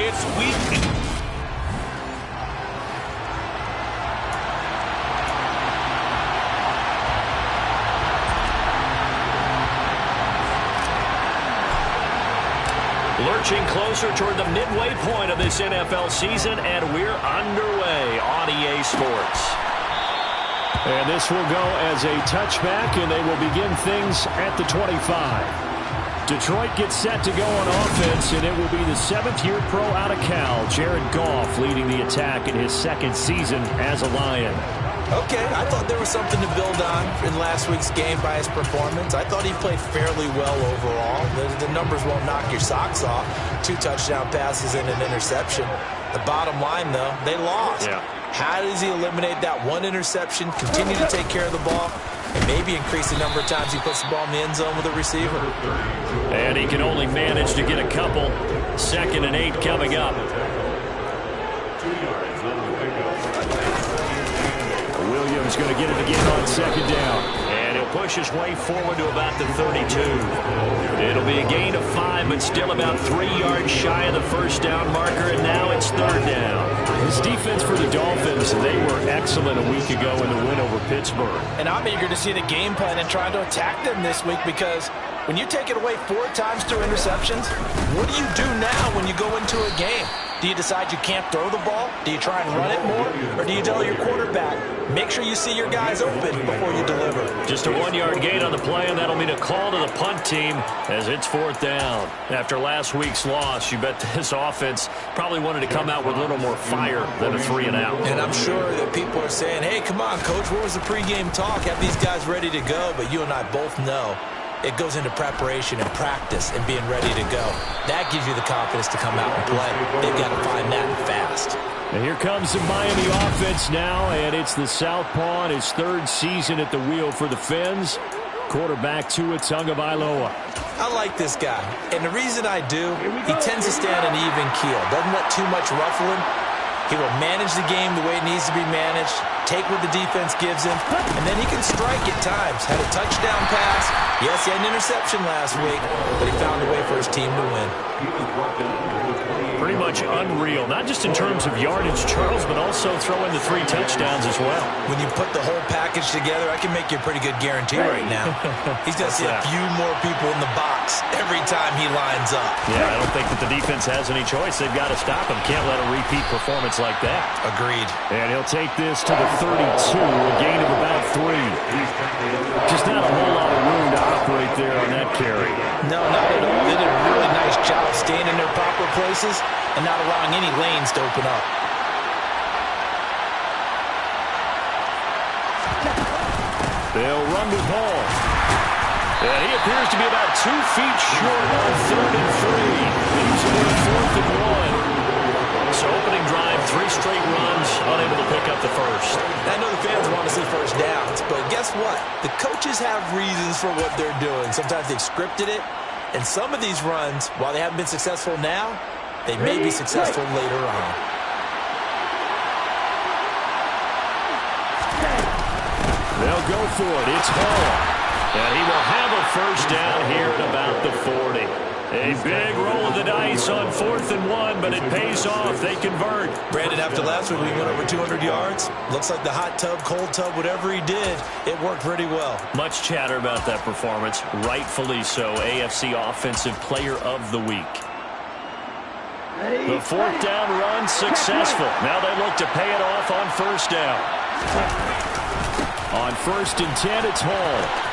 It's week. Lurching closer toward the midway point of this NFL season, and we're underway on EA Sports. And this will go as a touchback, and they will begin things at the 25. Detroit gets set to go on offense, and it will be the seventh-year pro out of Cal, Jared Goff, leading the attack in his second season as a Lion. Okay, I thought there was something to build on in last week's game by his performance. I thought he played fairly well overall. The numbers won't knock your socks off. 2 touchdown passes and an interception. The bottom line, though, they lost. Yeah. How does he eliminate that one interception, continue to take care of the ball, and maybe increase the number of times he puts the ball in the end zone with a receiver? And he can only manage to get a couple. 2nd and 8 coming up. Williams going to get it again on 2nd down. And he'll push his way forward to about the 32. It'll be a gain of 5, but still about 3 yards shy of the first down marker, and now it's 3rd down. This defense for the Dolphins, they were excellent a week ago in the win over Pittsburgh. And I'm eager to see the game plan and try to attack them this week, because when you take it away 4 times through interceptions, what do you do now when you go into a game? Do you decide you can't throw the ball? Do you try and run it more? Or do you tell your quarterback, make sure you see your guys open before you deliver? Just a 1-yard gain on the play, and that'll mean a call to the punt team as it's 4th down. After last week's loss, you bet this offense probably wanted to come out with a little more fire than a 3-and-out. And I'm sure that people are saying, hey, come on, Coach, where was the pregame talk? Have these guys ready to go? But you and I both know it goes into preparation and practice and being ready to go. That gives you the confidence to come out and play. They've got to find that fast. And here comes the Miami offense now, and it's the Southpaw in his 3rd season at the wheel for the Fins. Quarterback Tua Tagovailoa. I like this guy, and the reason I do, he tends to stay on an even keel. Doesn't let too much ruffle him. He will manage the game the way it needs to be managed, take what the defense gives him, and then he can strike at times. Had a touchdown pass. Yes, he had an interception last week, but he found a way for his team to win. Pretty much unreal, not just in terms of yardage, Charles, but also throwing the 3 touchdowns as well. When you put the whole package together, I can make you a pretty good guarantee right now. He's going to see a few more people in the box every time he lines up. Yeah, I don't think that the defense has any choice. They've got to stop him. Can't let a repeat performance like that. Agreed. And he'll take this to the 32, a gain of about 3. Just not a whole lot of room to operate there on that carry. No, not at all. They did a really nice job staying in their proper places and not allowing any lanes to open up. They'll run the ball. And he appears to be about 2 feet short on 3rd and 3. Leaves him with 4th and 1. So opening drive, 3 straight runs, unable to pick up the first. I know the fans want to see first downs, but guess what? The coaches have reasons for what they're doing. Sometimes they've scripted it, and some of these runs, while they haven't been successful now, they may be successful later on. They'll go for it. It's Hall. And he will have a first down here at about the 40. A big roll of the dice on 4th and 1, but it pays off. They convert. Brandon, after last week, we went over 200 yards. Looks like the hot tub, cold tub, whatever he did, it worked pretty well. Much chatter about that performance. Rightfully so. AFC Offensive Player of the Week. The 4th down run successful. Now they look to pay it off on 1st down. On 1st and 10, it's Hall.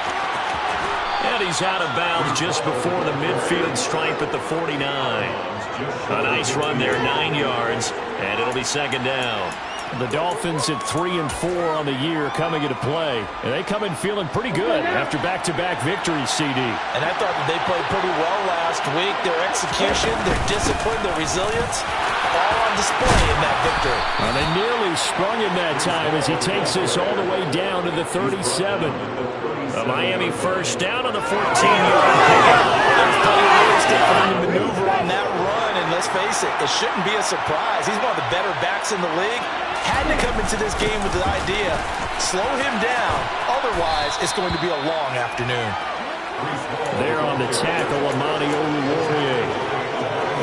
And he's out of bounds just before the midfield stripe at the 49. A nice run there, 9 yards, and it'll be 2nd down. The Dolphins at 3 and 4 on the year coming into play. And they come in feeling pretty good after back-to-back victories, CD. And I thought that they played pretty well last week. Their execution, their discipline, their resilience, all on display in that victory. Well, they nearly sprung him that time as he takes this all the way down to the 37. A Miami first down on the 14-yard pickup. There's plenty of real estate for him to maneuver on that run, and let's face it, it shouldn't be a surprise. He's one of the better backs in the league. Had to come into this game with the idea, slow him down, otherwise it's going to be a long afternoon. There on the tackle, Amani Oruwariye.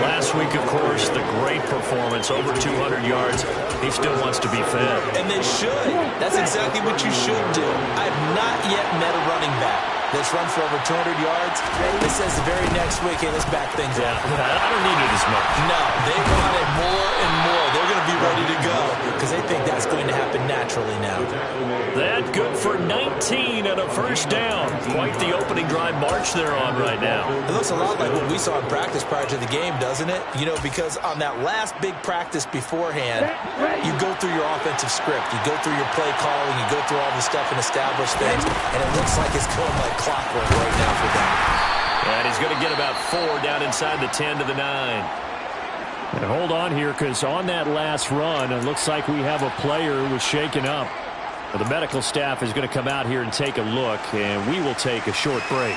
Last week, of course, the great performance, over 200 yards. He still wants to be fed. And they should. That's exactly what you should do. I have not yet met a running back that's run for over 200 yards. It says the very next week, hey, let's back things up. I don't need it as much. No, they want it more and more. They're going to be ready to go because they think that's going to happen naturally now. That good for 19 and a first down. Quite the opening drive march they're on right now. It looks a lot like what we saw in practice prior to the game, doesn't it? You know, because on that last big practice beforehand, you go through your offensive script. You go through your play calling. You go through all the stuff and establish things. And it looks like it's going like clockwork right now for them. And he's going to get about 4 down inside the 10 to the 9. And hold on here, because on that last run, it looks like we have a player who was shaken up. Well, the medical staff is going to come out here and take a look, and we will take a short break.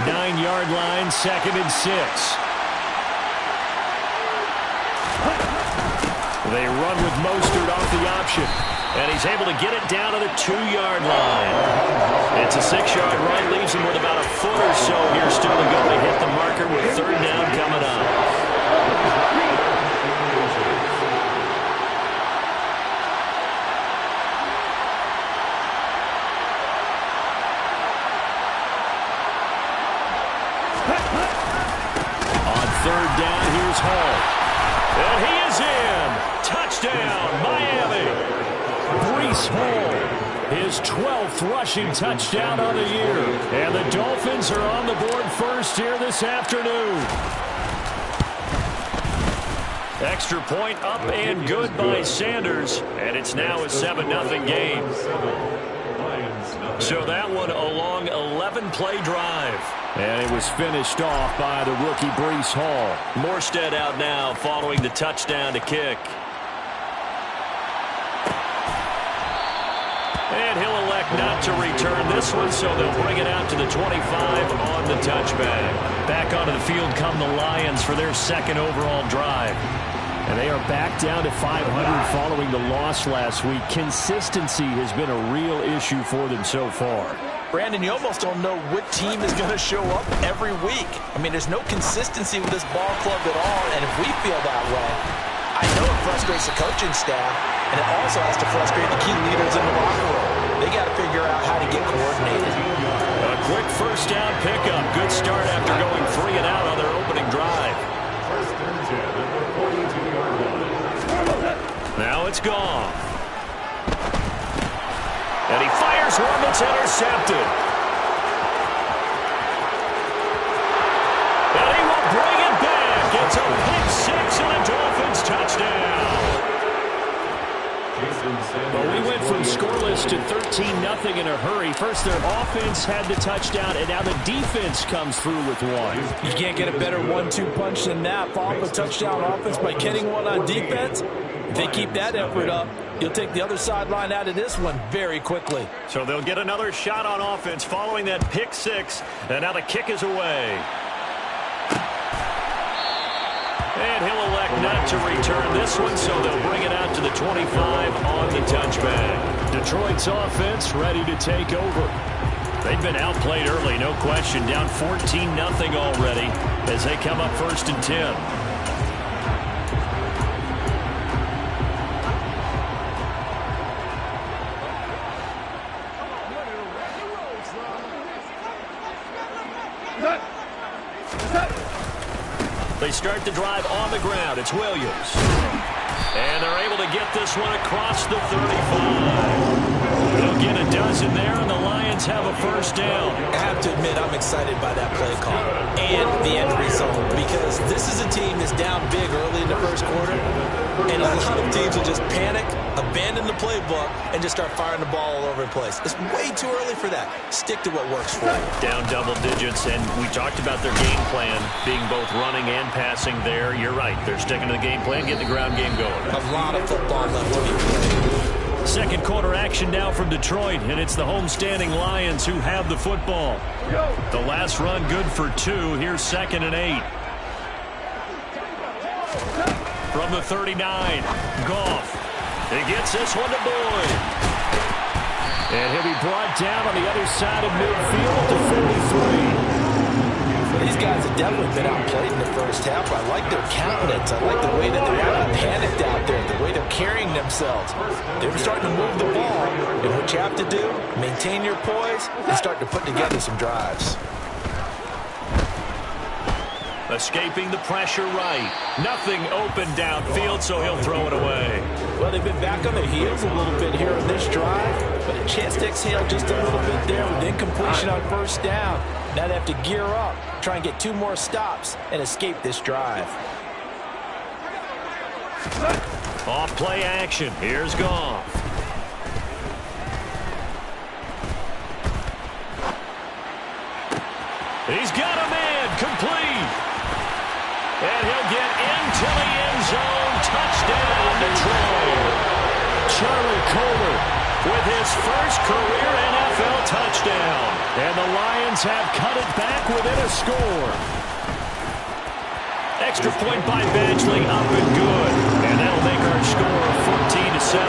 9-yard line, 2nd and 6. They run with Mostert off the option. And he's able to get it down to the 2-yard line. It's a 6-yard run, leaves him with about a foot or so here still to go. They hit the marker with 3rd down coming up. On 3rd down, here's Hall. And he is in. Touchdown, Miami. Breece Hall, his 12th rushing touchdown on the year. And the Dolphins are on the board first here this afternoon. Extra point up and good by Sanders. And it's now a 7-0 game. So that one a long 11-play drive. And it was finished off by the rookie Breece Hall. Morstead out now following the touchdown to kick. And he'll elect not to return this one, so they'll bring it out to the 25 on the touchback. Back onto the field come the Lions for their 2nd overall drive. And they are back down to 500 following the loss last week. Consistency has been a real issue for them so far. Brandon, you almost don't know what team is going to show up every week. I mean, there's no consistency with this ball club at all, and if we feel that way, I know it frustrates the coaching staff, and it also has to frustrate the key leaders in the locker room. They got to figure out how to get coordinated. A quick first down pickup. Good start after going 3 and out on their opening drive. Now it's gone. And he fires one that's intercepted. And he will bring it back. It's a pick 6 and a Dolphins touchdown. Well, we went from scoreless to 13-0 in a hurry. First, their offense had the touchdown, and now the defense comes through with one. You can't get a better 1-2 punch than that. Follow up a touchdown offense by getting one on defense. If they keep that effort up, you'll take the other sideline out of this one very quickly. So they'll get another shot on offense following that pick 6. And now the kick is away. And he'll elect not to return this one, so they'll bring it out to the 25 on the touchback. Detroit's offense ready to take over. They've been outplayed early, no question. Down 14-0 already as they come up 1st and 10. They start the drive on the ground. It's Williams. And they're able to get this one across the 35. They'll get a dozen there, and the Lions have a first down. I have to admit, I'm excited by that play call and the end result, because this is a team that's down big early in the first quarter, and a lot of teams will just panic, abandon the playbook, and just start firing the ball all over the place. It's way too early for that. Stick to what works for you. Down double digits, and we talked about their game plan being both running and passing there. You're right. They're sticking to the game plan, getting the ground game going. A lot of football left to be played. Second quarter action now from Detroit, and it's the homestanding Lions who have the football. The last run good for 2. Here's 2nd and 8. From the 39, Goff. He gets this one to Boyd. And he'll be brought down on the other side of midfield to 43. These guys have definitely been outplayed in the first half. I like their countenance. I like the way that they're not panicked out there, the way they're carrying themselves. They're starting to move the ball, and what you have to do, maintain your poise and start to put together some drives. Escaping the pressure right. Nothing open downfield, so he'll throw it away. Well, they've been back on their heels a little bit here in this drive, but a chance to exhale just a little bit there with incompletion on first down. Now they have to gear up, try and get 2 more stops, and escape this drive. Off play action. Here's Goff. He's got a man complete. And he'll get into the end zone. Touchdown, Detroit. Charlie Kohler with his first career NFL touchdown. And the Lions have cut it back within a score. Extra point by Badgley, up and good. And that'll make our score 14-7.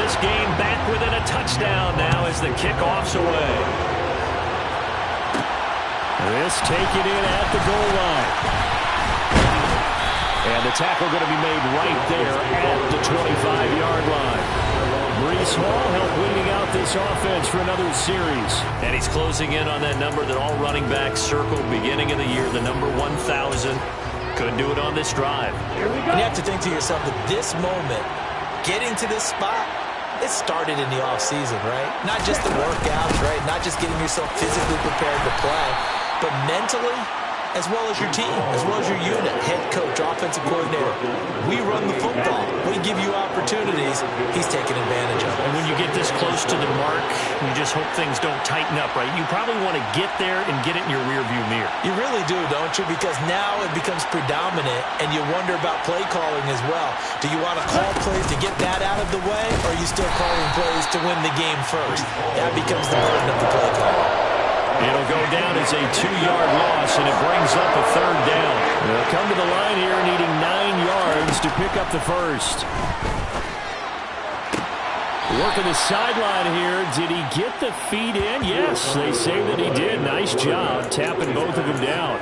This game back within a touchdown now as the kickoff's away. This taken in at the goal line. And the tackle going to be made right there at the 25-yard line. Breece Hall helped leading out this offense for another series. And he's closing in on that number that all running backs circled beginning of the year, the number 1,000. Couldn't do it on this drive. And you have to think to yourself that this moment, getting to this spot, it started in the offseason, right? Not just the workouts, right? Not just getting yourself physically prepared to play, but mentally, as well as your team, as well as your unit, head coach, offensive coordinator. We run the football. We give you opportunities. He's taking advantage of it. And when you get this close to the mark, you just hope things don't tighten up, right? You probably want to get there and get it in your rearview mirror. You really do, don't you? Because now it becomes predominant, and you wonder about play calling as well. Do you want to call plays to get that out of the way, or are you still calling plays to win the game first? That becomes the burden of the play call. It'll go down as a 2-yard loss, and it brings up a 3rd down. They'll come to the line here needing 9 yards to pick up the first. Working the sideline here. Did he get the feet in? Yes, they say that he did. Nice job tapping both of them down.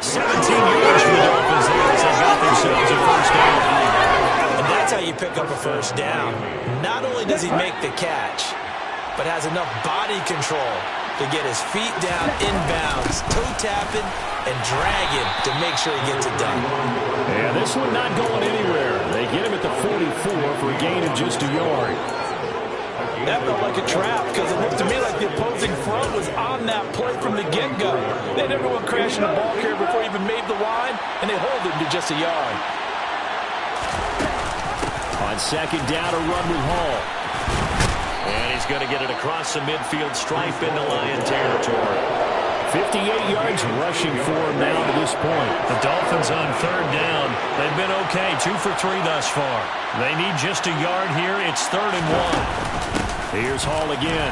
17 yards for the Dolphins there as they got themselves a first down. And that's how you pick up a first down. Not only does he make the catch, but has enough body control to get his feet down inbounds, toe tapping, and dragging to make sure he gets it done. Yeah, this one not going anywhere. They get him at the 44 for a gain of just a yard. That felt like a trap because it looked to me like the opposing front was on that play from the get-go. They had everyone crashing the ball carrier before he even made the line, and they hold him to just a yard. On 2nd down, a run with Hall. And he's going to get it across the midfield stripe into Lion territory. 58 yards rushing for him now to this point. The Dolphins on 3rd down. They've been okay, 2 for 3 thus far. They need just a yard here. It's 3rd and 1. Here's Hall again.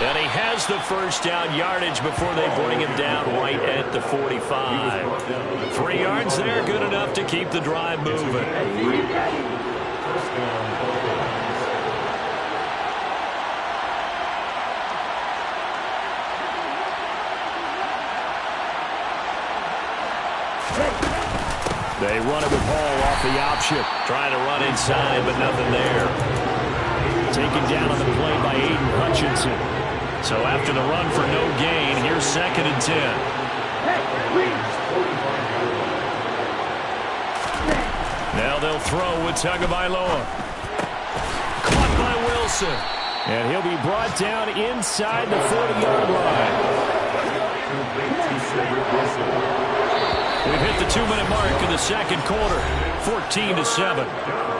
And he has the first down yardage before they bring him down right at the 45. 3 yards there, good enough to keep the drive moving. They run it with Hall off the option. Trying to run inside, but nothing there. Taken down on the play by Aiden Hutchinson. So after the run for no gain, here's 2nd and 10. Now they'll throw with Tagovailoa. Caught by Wilson. And he'll be brought down inside the 40-yard line. We've hit the 2-minute mark in the 2nd quarter, 14-7.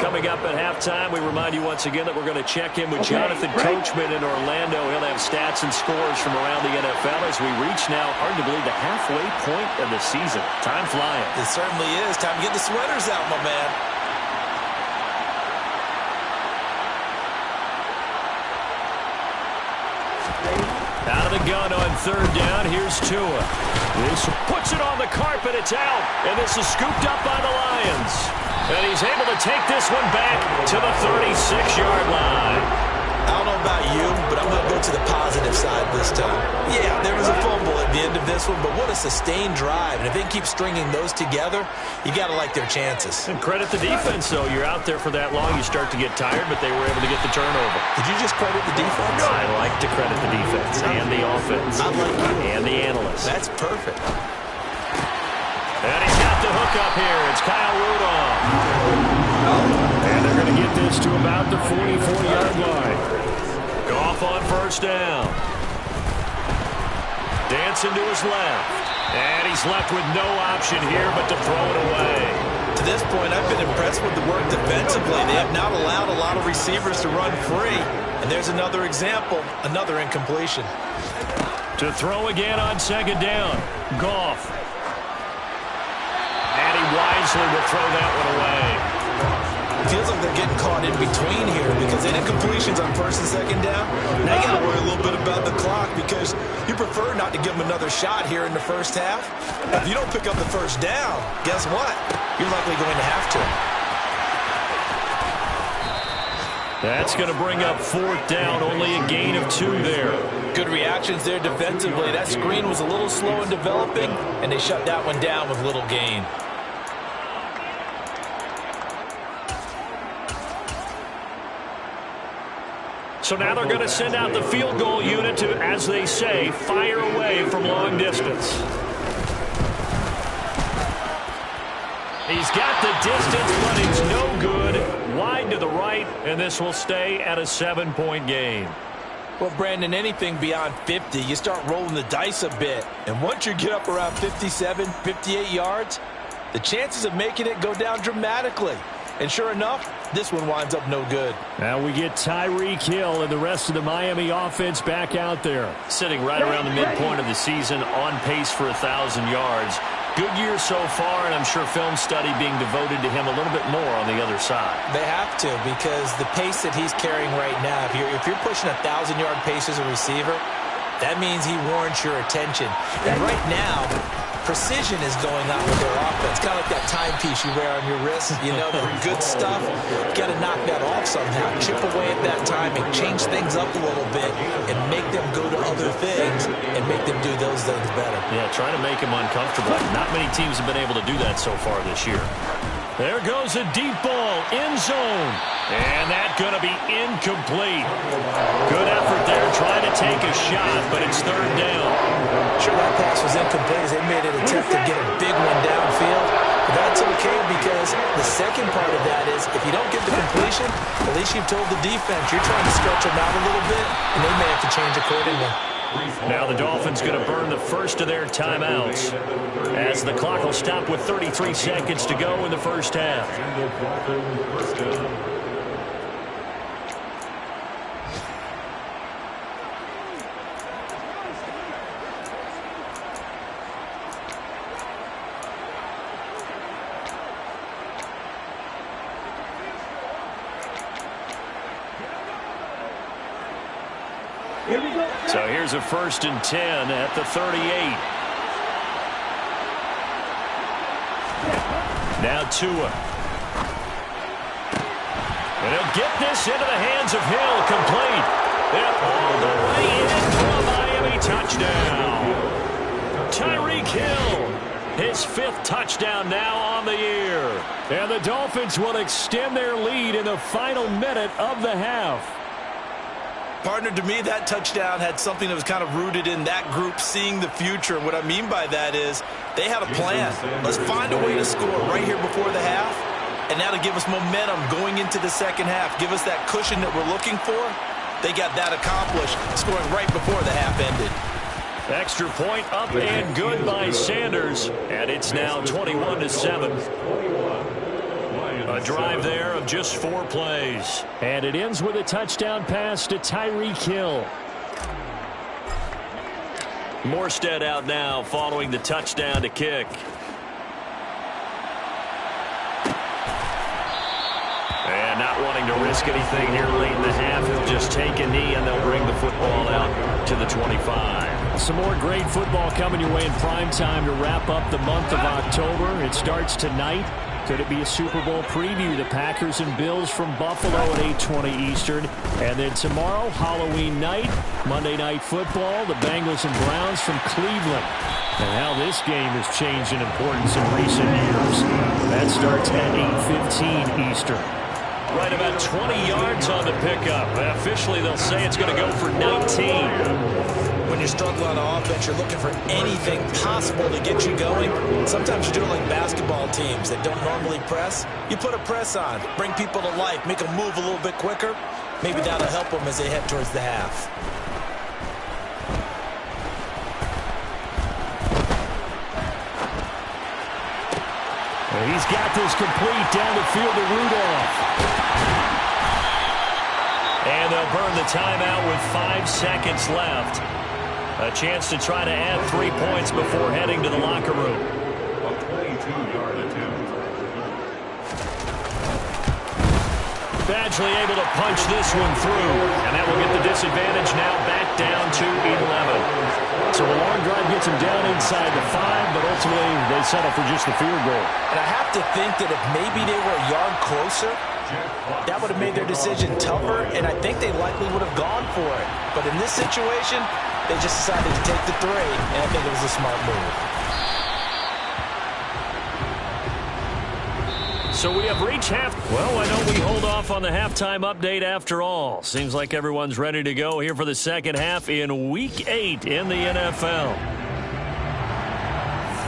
Coming up at halftime, we remind you once again that we're going to check in with Jonathan Coachman in Orlando. He'll have stats and scores from around the NFL as we reach now, hard to believe, the halfway point of the season. Time flying. It certainly is. Time to get the sweaters out, my man. Out of the gun on 3rd down. Here's Tua. This puts it on the carpet. It's out. And this is scooped up by the Lions. And he's able to take this one back to the 36-yard line. I don't know about you, but I'm going to go to the positive side this time. Yeah, there was a fumble at the end of this one, but what a sustained drive. And if they keep stringing those together, you got to like their chances. And credit the defense, though. You're out there for that long, you start to get tired, but they were able to get the turnover. Did you just credit the defense? I like to credit the defense and the offense. I like you. And the analysts. That's perfect. And he's got the hook up here. It's Kyle Rudolph. And they're going to get this to about the 44-yard line. Goff on first down. Dancing to his left. And he's left with no option here but to throw it away. To this point, I've been impressed with the work defensively. They have not allowed a lot of receivers to run free. And there's another example, another incompletion. To throw again on second down. Goff. And he wisely will throw that one away. It feels like they're getting caught in between here because they did completions on first and second down. Now you got to worry a little bit about the clock because you prefer not to give them another shot here in the first half. If you don't pick up the first down, guess what? You're likely going to have to. That's going to bring up fourth down, only a gain of 2 there. Good reactions there defensively. That screen was a little slow in developing, and they shut that one down with little gain. So now they're going to send out the field goal unit to, as they say, fire away from long distance. He's got the distance, but it's no good. Wide to the right, and this will stay at a 7-point game. Well, Brandon, anything beyond 50, you start rolling the dice a bit. And once you get up around 57, 58 yards, the chances of making it go down dramatically. And sure enough, this one winds up no good. Now we get Tyreek Hill and the rest of the Miami offense back out there. Sitting right around the midpoint of the season, on pace for 1,000 yards. Good year so far, and I'm sure film study being devoted to him a little bit more on the other side. They have to, because the pace that he's carrying right now, if you're pushing 1,000-yard pace as a receiver, that means he warrants your attention. And right now, precision is going on with their offense. Kind of like that timepiece you wear on your wrist. You know, the good stuff. You got to knock that off somehow. Chip away at that timing. Change things up a little bit and make them go to other things and make them do those things better. Yeah, trying to make him uncomfortable. Not many teams have been able to do that so far this year. There goes a deep ball, end zone. And that's going to be incomplete. Good effort there, trying to take a shot, but it's third down. Sure, that pass was incomplete as they made an attempt to get a big one downfield. But that's okay because the second part of that is if you don't get the completion, at least you've told the defense you're trying to stretch them out a little bit, and they may have to change accordingly. Now the Dolphins going to burn the first of their timeouts as the clock will stop with 33 seconds to go in the first half. So here's a 1st and 10 at the 38. Now Tua. And he'll get this into the hands of Hill, complete. And all the way in for a Miami touchdown. Tyreek Hill, his 5th touchdown now on the year. And the Dolphins will extend their lead in the final minute of the half. Partner, to me, that touchdown had something that was kind of rooted in that group seeing the future. And what I mean by that is they had a plan. Let's find a way to score right here before the half, and that'll give us momentum going into the second half, give us that cushion that we're looking for. They got that accomplished, scoring right before the half ended. Extra point up and good by Sanders, and it's now 21-7. A drive there of just 4 plays. And it ends with a touchdown pass to Tyreek Hill. Morstead out now following the touchdown to kick. And not wanting to risk anything here late in the half, he'll just take a knee and they'll bring the football out to the 25. Some more great football coming your way in prime time to wrap up the month of October. It starts tonight Could it be a Super Bowl preview? The Packers and Bills from Buffalo at 8:20 Eastern. And then tomorrow, Halloween night, Monday Night Football, the Bengals and Browns from Cleveland. And how this game has changed in importance in recent years. That starts at 8:15 Eastern. Right about 20 yards on the pickup. Officially, they'll say it's going to go for 19. When you're struggling on offense, you're looking for anything possible to get you going. Sometimes you do it like basketball teams that don't normally press. You put a press on, bring people to life, make them move a little bit quicker. Maybe that'll help them as they head towards the half. He's got this complete down the field to Rudolph. And they'll burn the timeout with 5 seconds left. A chance to try to add 3 points before heading to the locker room. A 22-yard attempt. Badgley able to punch this one through. And that will get the disadvantage now back down to 11. So a long drive gets him down inside the 5, but ultimately they settle for just the field goal. And I have to think that if maybe they were a yard closer, that would have made their decision tougher, and I think they likely would have gone for it. But in this situation, they just decided to take the 3, and I think it was a smart move. So we have reached half. Well, why don't we hold off on the halftime update after all? Seems like everyone's ready to go here for the second half in Week 8 in the NFL.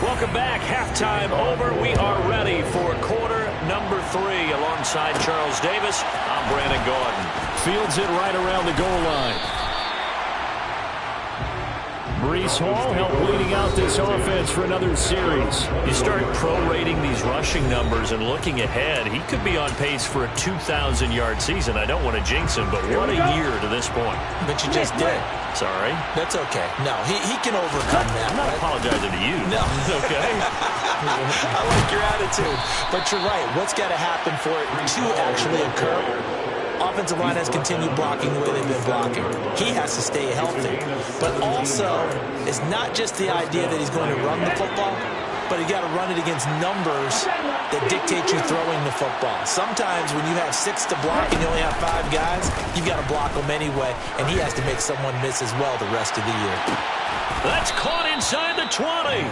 Welcome back. Halftime over. We are ready for quarter number 3 alongside Charles Davis. I'm Brandon Gordon. Fields it right around the goal line. Breece Hall helped leading out this offense for another series. You start prorating these rushing numbers and looking ahead, he could be on pace for a 2,000-yard season. I don't want to jinx him, but what a year to this point. But you just did. Sorry. That's okay. No, he can overcome that. I'm not apologizing to you. No. Okay. I like your attitude. But you're right. What's got to happen for it to actually occur? Offensive line has continued blocking the way they've been blocking. He has to stay healthy. But also, it's not just the idea that he's going to run the football, but you got to run it against numbers that dictate you throwing the football. Sometimes when you have 6 to block and you only have 5 guys, you've got to block them anyway, and he has to make someone miss as well the rest of the year. That's caught inside the 20.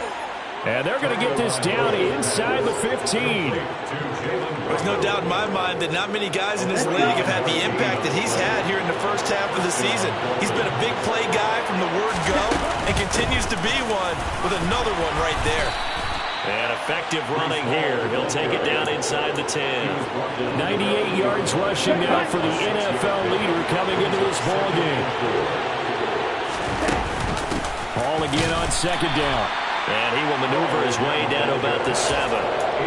And they're going to get this down inside the 15. There's no doubt in my mind that not many guys in this league have had the impact that he's had here in the first half of the season. He's been a big play guy from the word go and continues to be one with another one right there. And effective running here. He'll take it down inside the 10. 98 yards rushing now for the NFL leader coming into this ballgame. Ball again on second down. And he will maneuver his way down to about the 7.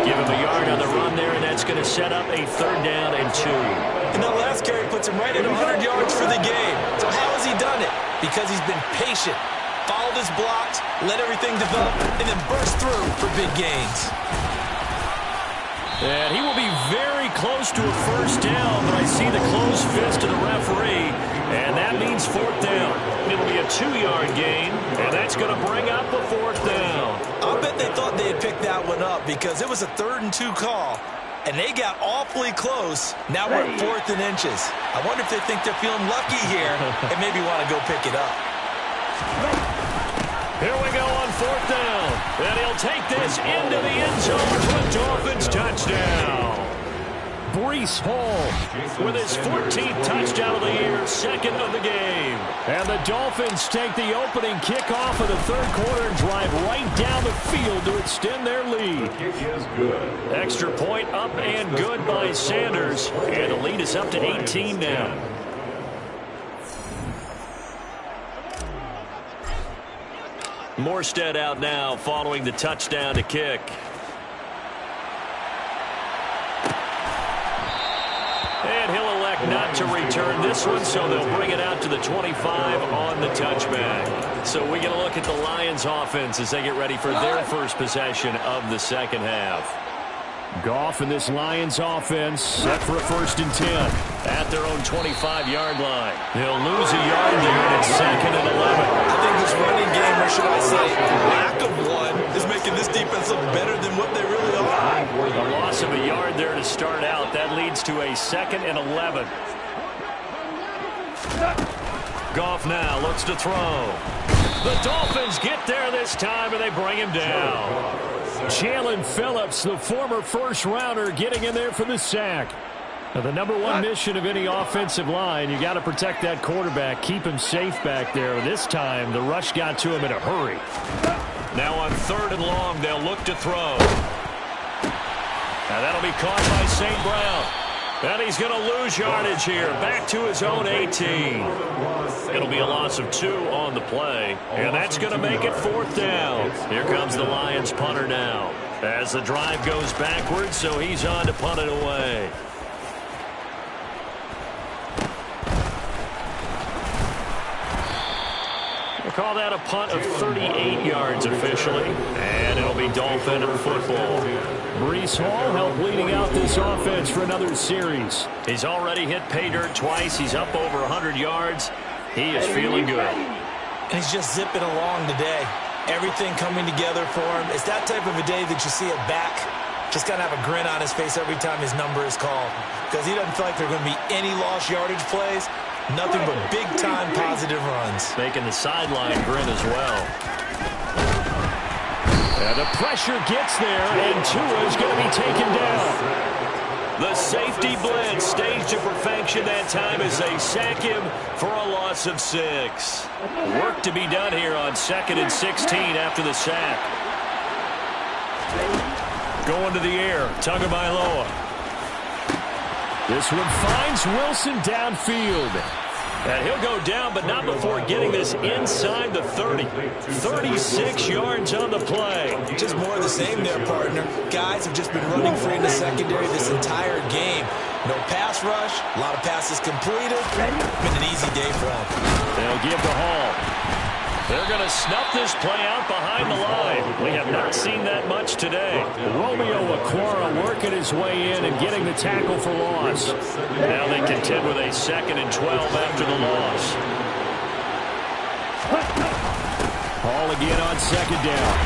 Give him a yard on the run there, and that's going to set up a 3rd down and 2. And that last carry puts him right at 100 yards for the game. So how has he done it? Because he's been patient, followed his blocks, let everything develop, and then burst through for big gains. And he will be very close to a 1st down, but I see the closed fist of the referee, and that means 4th down. It'll be a 2-yard gain, and that's going to bring up a 4th down. I'll bet they thought they had picked that one up because it was a 3rd and 2 call, and they got awfully close. Now we're at 4th and inches. I wonder if they think they're feeling lucky here and maybe want to go pick it up. Here we go on 4th down. And he'll take this into the end zone for a Dolphins touchdown. Breece Hall with his 14th touchdown of the year, 2nd of the game. And the Dolphins take the opening kickoff of the 3rd quarter and drive right down the field to extend their lead. The kick is good. Extra point up and good by Sanders. And the lead is up to 18 now. Morstead out now following the touchdown to kick. And he'll elect not to return this one, so they'll bring it out to the 25 on the touchback. So we get a look at the Lions offense as they get ready for their first possession of the second half. Goff and this Lions offense set for a 1st and 10. At their own 25-yard line. He'll lose a yard there, and it's 2nd and 11. I think this running game, or should I say lack of one, is making this defense look better than what they really are. The loss of a start out. That leads to a 2nd and 11. Goff now looks to throw. The Dolphins get there this time, and they bring him down. Jalen Phillips, the former first-rounder, getting in there for the sack. Now, the number one mission of any offensive line, you got to protect that quarterback, keep him safe back there. This time, the rush got to him in a hurry. Now on 3rd and long, they'll look to throw. Now that'll be caught by St. Brown. And he's going to lose yardage here, back to his own 18. It'll be a loss of 2 on the play, and that's going to make it 4th down. Here comes the Lions punter now, as the drive goes backwards, so he's on to punt it away. We'll call that a punt of 38 yards officially, and it'll be Dolphin football. Breece Hall helped leading out this offense for another series. He's already hit pay dirt twice. He's up over 100 yards. He is feeling good. And he's just zipping along today. Everything coming together for him. It's that type of a day that you see a back just got to have a grin on his face every time his number is called, because he doesn't feel like there are going to be any lost yardage plays. Nothing but big-time positive runs. Making the sideline grin as well. And the pressure gets there, and Tua is going to be taken down. The safety blitz staged to perfection that time as they sack him for a loss of 6. Work to be done here on 2nd and 16 after the sack. Going to the air, Tagovailoa. This one finds Wilson downfield. And he'll go down, but not before getting this inside the 30. 36 yards on the play. Just more of the same there, partner. Guys have just been running free in the secondary this entire game. No pass rush, a lot of passes completed. Been an easy day for them. They'll give to Hall. They're going to snuff this play out behind the line. We have not seen that much today. Romeo Okwara working his way in and getting the tackle for loss. Now they contend with a 2nd and 12 after the loss. Hall again on 2nd down.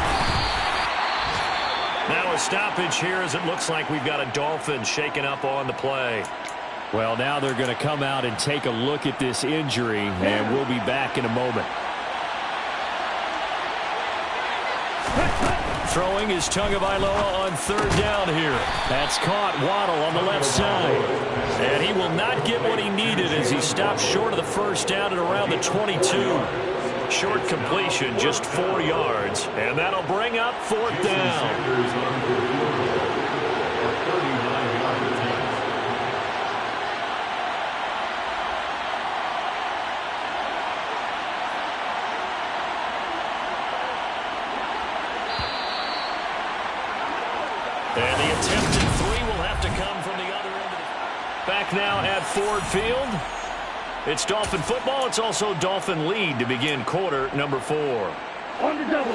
Now a stoppage here as it looks like we've got a Dolphin shaken up on the play. Well, now they're going to come out and take a look at this injury, and we'll be back in a moment. Throwing is Tagovailoa on 3rd down here. That's caught. Waddle on the left side. And he will not get what he needed as he stops short of the 1st down at around the 22. Short completion, just 4 yards. And that'll bring up 4th down. And the attempted 3 will have to come from the other end of the... Back now at Ford Field. It's Dolphin football. It's also Dolphin lead to begin quarter number 4. On the double.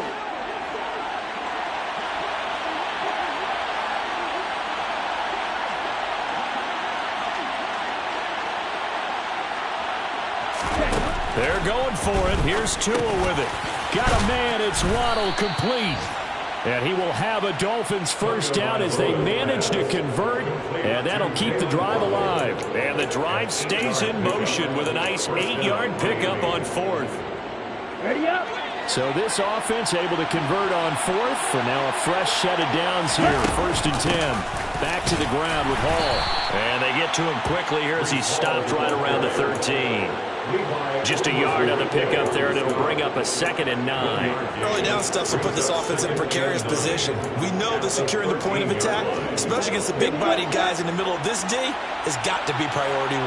They're going for it. Here's Tua with it. Got a man. It's Waddle complete. And he will have a Dolphins 1st down as they manage to convert. And that'll keep the drive alive. And the drive stays in motion with a nice 8-yard pickup on 4th. Ready up. So this offense able to convert on 4th. For now a fresh set of downs here. 1st and 10. Back to the ground with Hall. And they get to him quickly here as he stopped right around the 13. Just a yard on the pickup there, and it'll bring up a 2nd and 9. Early down stuff will put this offense in a precarious position. We know that securing the point of attack, especially against the big-bodied guys in the middle of this D, has got to be priority 1.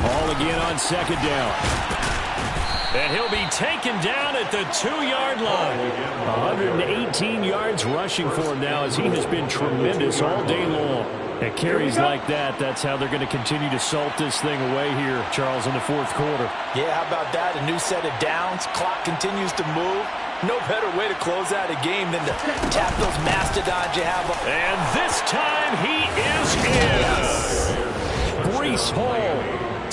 Hall again on 2nd down. And he'll be taken down at the 2-yard line. 118 yards rushing for him now as he has been tremendous all day long. At carries like that, that's how they're going to continue to salt this thing away here, Charles, in the 4th quarter. Yeah, how about that? A new set of downs. Clock continues to move. No better way to close out a game than to tap those mastodons you have. And this time he is in. Breece Hall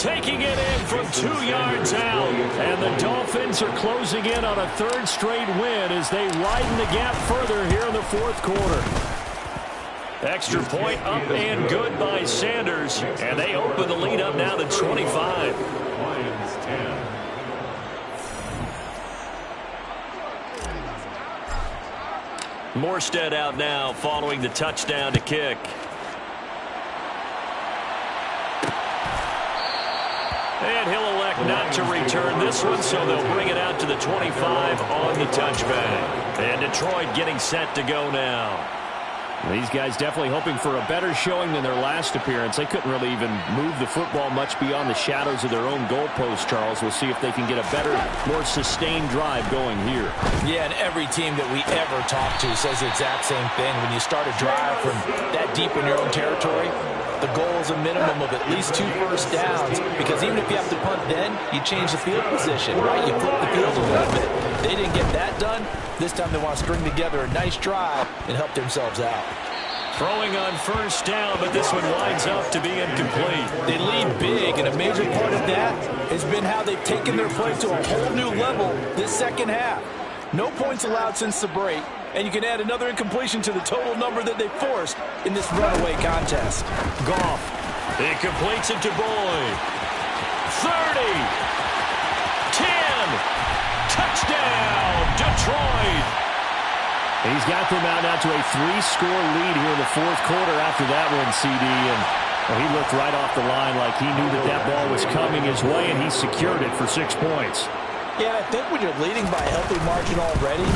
taking it in from 2 yards out. And the Dolphins are closing in on a third straight win as they widen the gap further here in the fourth quarter. Extra point up and good by Sanders. And they open the lead up now to 25. Lions 10. Morstead out now following the touchdown to kick. And he'll elect not to return this one, so they'll bring it out to the 25 on the touchback. And Detroit getting set to go now. These guys definitely hoping for a better showing than their last appearance. They couldn't really even move the football much beyond the shadows of their own goalpost, Charles. We'll see if they can get a better, more sustained drive going here. Yeah, and every team that we ever talk to says the exact same thing. When you start a drive from that deep in your own territory, the goal is a minimum of at least 2 first downs, because even if you have to punt then, you change the field position, right? You flip the field a little bit. They didn't get that done. This time they want to string together a nice drive and help themselves out. Throwing on first down, but this one winds up to be incomplete. They lead big, and a major part of that has been how they've taken their play to a whole new level this second half. No points allowed since the break, and you can add another incompletion to the total number that they forced in this runaway contest. Goff. He completes it to Boyd. 30. 10. Touchdown, Detroit. He's got them out now to a 3-score lead here in the fourth quarter after that one, CD. And he looked right off the line like he knew that that ball was coming his way, and he secured it for 6 points. Yeah, I think when you're leading by a healthy margin already,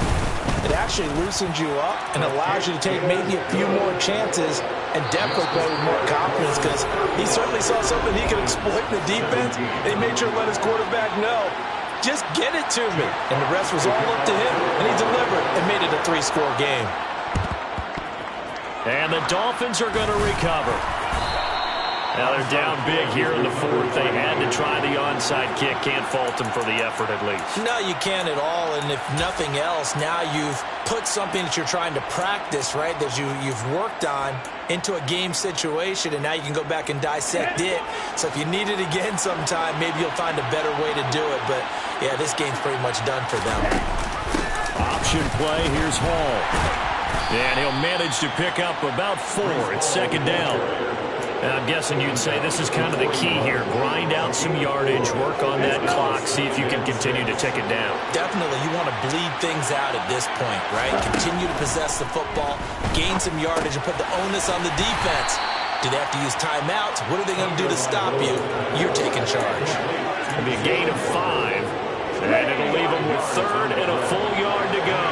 it actually loosens you up and allows you to take maybe a few more chances and definitely play with more confidence, because he certainly saw something he could exploit in the defense, and he made sure to let his quarterback know, just get it to me. And the rest was all up to him, and he delivered and made it a 3-score game. And the Dolphins are going to recover. Now they're down big here in the fourth. They had to try the onside kick. Can't fault them for the effort at least. No, you can't at all. And if nothing else, now you've put something that you're trying to practice, right, that you've worked on into a game situation, and now you can go back and dissect it. So if you need it again sometime, maybe you'll find a better way to do it. But, yeah, this game's pretty much done for them. Option play. Here's Hall. And he'll manage to pick up about 4. It's second down. And I'm guessing you'd say this is kind of the key here. Grind out some yardage, work on that clock, see if you can continue to tick it down. Definitely. You want to bleed things out at this point, right? Continue to possess the football, gain some yardage, and put the onus on the defense. Do they have to use timeouts? What are they going to do to stop you? You're taking charge. It'll be a gain of 5, and it'll leave them with 3rd and a full yard to go.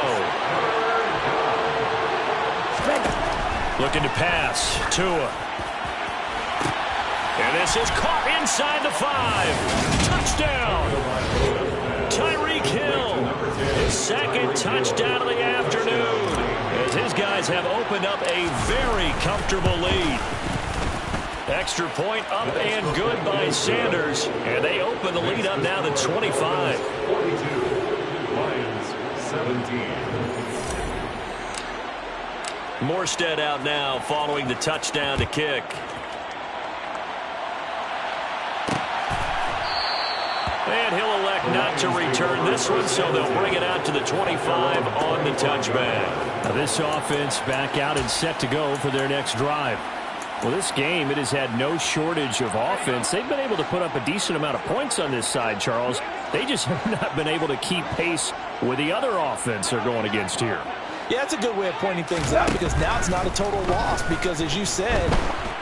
Looking to pass. Tua. And this is caught inside the 5. Touchdown. Tyreek Hill. His 2nd touchdown of the afternoon, as his guys have opened up a very comfortable lead. Extra point up and good by Sanders. And they open the lead up now to 25. 42. Lions 17. Morstead out now following the touchdown to kick. And he'll elect not to return this one, so they'll bring it out to the 25 on the touchback. Now this offense back out and set to go for their next drive. Well, this game, it has had no shortage of offense. They've been able to put up a decent amount of points on this side, Charles. They just have not been able to keep pace with the other offense they're going against here. Yeah, that's a good way of pointing things out, because now it's not a total loss, because as you said,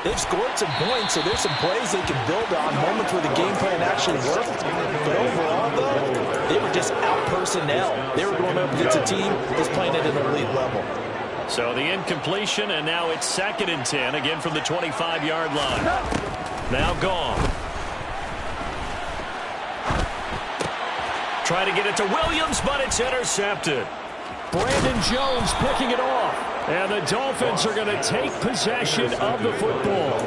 they've scored some points, so there's some plays they can build on, moments where the game plan actually worked. But overall, though, they were just out personnel. They were going up against a team that's playing at an elite level. So the incompletion, and now it's 2nd and 10, again from the 25-yard line. Now gone. Try to get it to Williams, but it's intercepted. Brandon Jones picking it off. And the Dolphins are going to take possession of the football.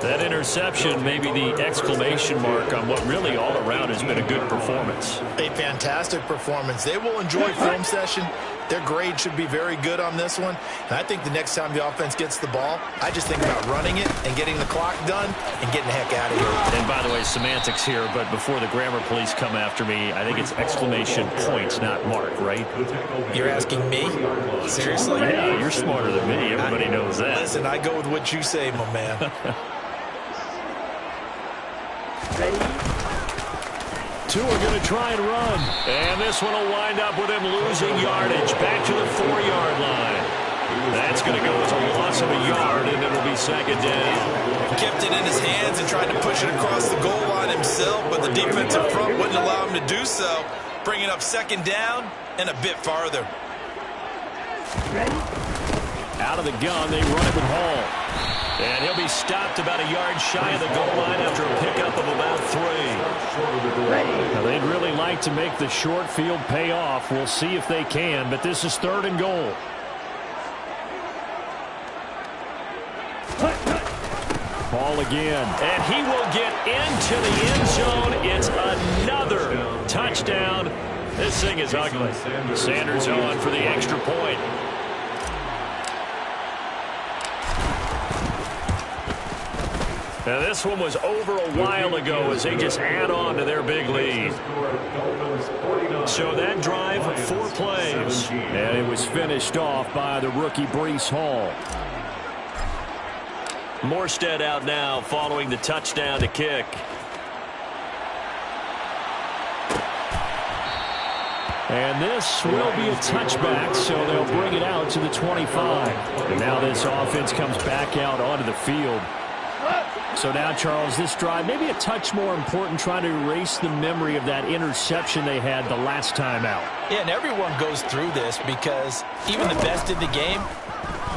That interception may be the exclamation mark on what really all around has been a good performance. A fantastic performance. They will enjoy film session. Their grade should be very good on this one. And I think the next time the offense gets the ball, I just think about running it and getting the clock done and getting the heck out of here. And by the way, semantics here, but before the grammar police come after me, I think it's exclamation points, not mark, right? You're asking me? Seriously? Yeah, you're smarter than me. Everybody knows that. Listen, I go with what you say, my man. Two are going to try and run. And this one will wind up with him losing yardage back to the 4-yard line. That's going to go as a loss of a yard, and it'll be second down. He kept it in his hands and tried to push it across the goal line himself, but the defensive front wouldn't allow him to do so, bringing up second down and a bit farther. Out of the gun, they run it with Hall. And he'll be stopped about a yard shy of the goal line after a pickup of about 3. Now, they'd really like to make the short field pay off. We'll see if they can, but this is 3rd and goal. Ball again. And he will get into the end zone. It's another touchdown. This thing is ugly. Sanders on for the extra point. Now, this one was over a while ago as they just add on to their big lead. So that drive, 4 plays. And it was finished off by the rookie Breece Hall. Morstead out now following the touchdown to kick. And this will be a touchback, so they'll bring it out to the 25. And now this offense comes back out onto the field. So now, Charles, this drive maybe a touch more important, trying to erase the memory of that interception they had the last time out. Yeah, and everyone goes through this because even the best in the game,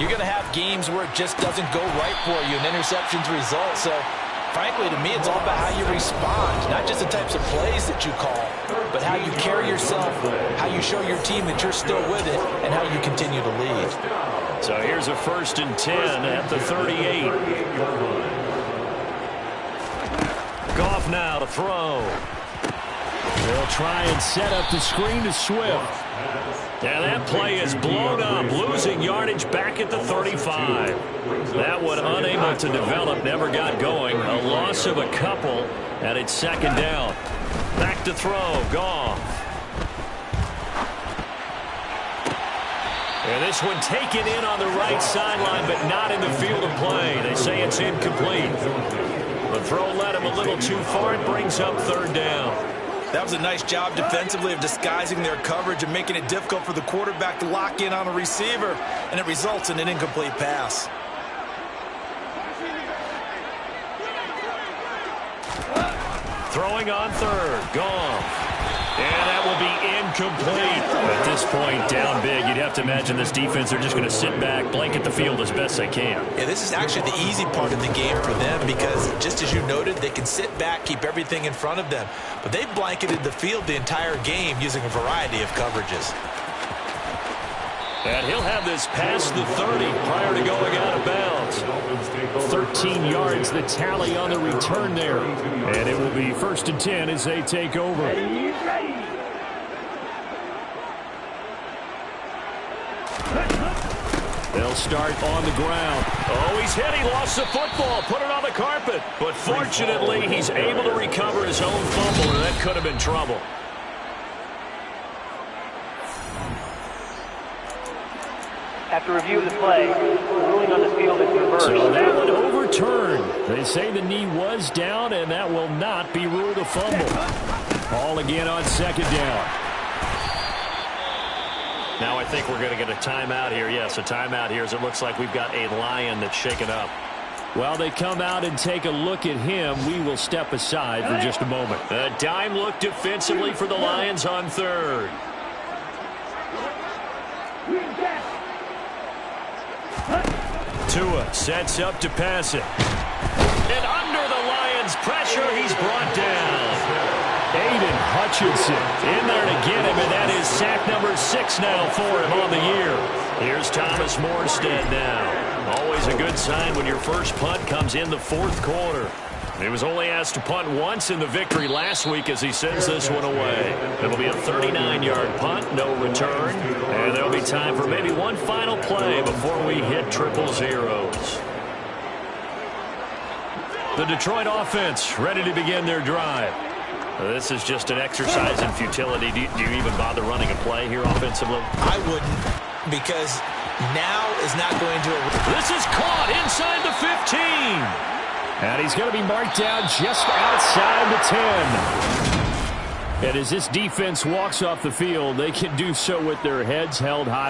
you're going to have games where it just doesn't go right for you, and interceptions result. So, frankly, to me, it's all about how you respond, not just the types of plays that you call, but how you carry yourself, how you show your team that you're still with it, and how you continue to lead. So here's a 1st and 10 at the 38. Goff now to throw. They'll try and set up the screen to Swift. And that play is blown up, losing yardage back at the 35. That one unable to develop, never got going. A loss of a couple, and it's second down. Back to throw, Goff. And this one taken in on the right sideline, but not in the field of play. They say it's incomplete. The throw led him a little too far. It brings up 3rd down. That was a nice job defensively of disguising their coverage and making it difficult for the quarterback to lock in on a receiver, and it results in an incomplete pass. Throwing on 3rd, Goff. And that will be incomplete. At this point, down big, you'd have to imagine this defense are just going to sit back, blanket the field as best they can. Yeah, this is actually the easy part of the game for them because, just as you noted, they can sit back, keep everything in front of them. But they've blanketed the field the entire game using a variety of coverages. And he'll have this past the 30 prior to going out of bounds. 13 yards, the tally on the return there. And it will be 1st and 10 as they take over. They'll start on the ground. Oh, he's hit. He lost the football. Put it on the carpet. But fortunately, he's able to recover his own fumble, and that could have been trouble. After review of the play, ruling on the field is reversed. So that one overturned. They say the knee was down, and that will not be ruled a fumble. Ball again on 2nd down. Now I think we're going to get a timeout here. Yes, a timeout here as it looks like we've got a Lion that's shaken up. While they come out and take a look at him, we will step aside for just a moment. A dime look defensively for the Lions on 3rd. Tua sets up to pass it. And under the Lions' pressure, he's brought down. Aiden Hutchinson in there to get him, and that is sack number 6 now for him on the year. Here's Thomas Morstead now. Always a good sign when your first punt comes in the fourth quarter. He was only asked to punt once in the victory last week as he sends this one away. It'll be a 39-yard punt, no return, and there'll be time for maybe one final play before we hit triple zeros. The Detroit offense ready to begin their drive. This is just an exercise in futility. Do you even bother running a play here offensively? I wouldn't, because now is not going to... This is caught inside the 15. And he's going to be marked down just outside the 10. And as this defense walks off the field, they can do so with their heads held high.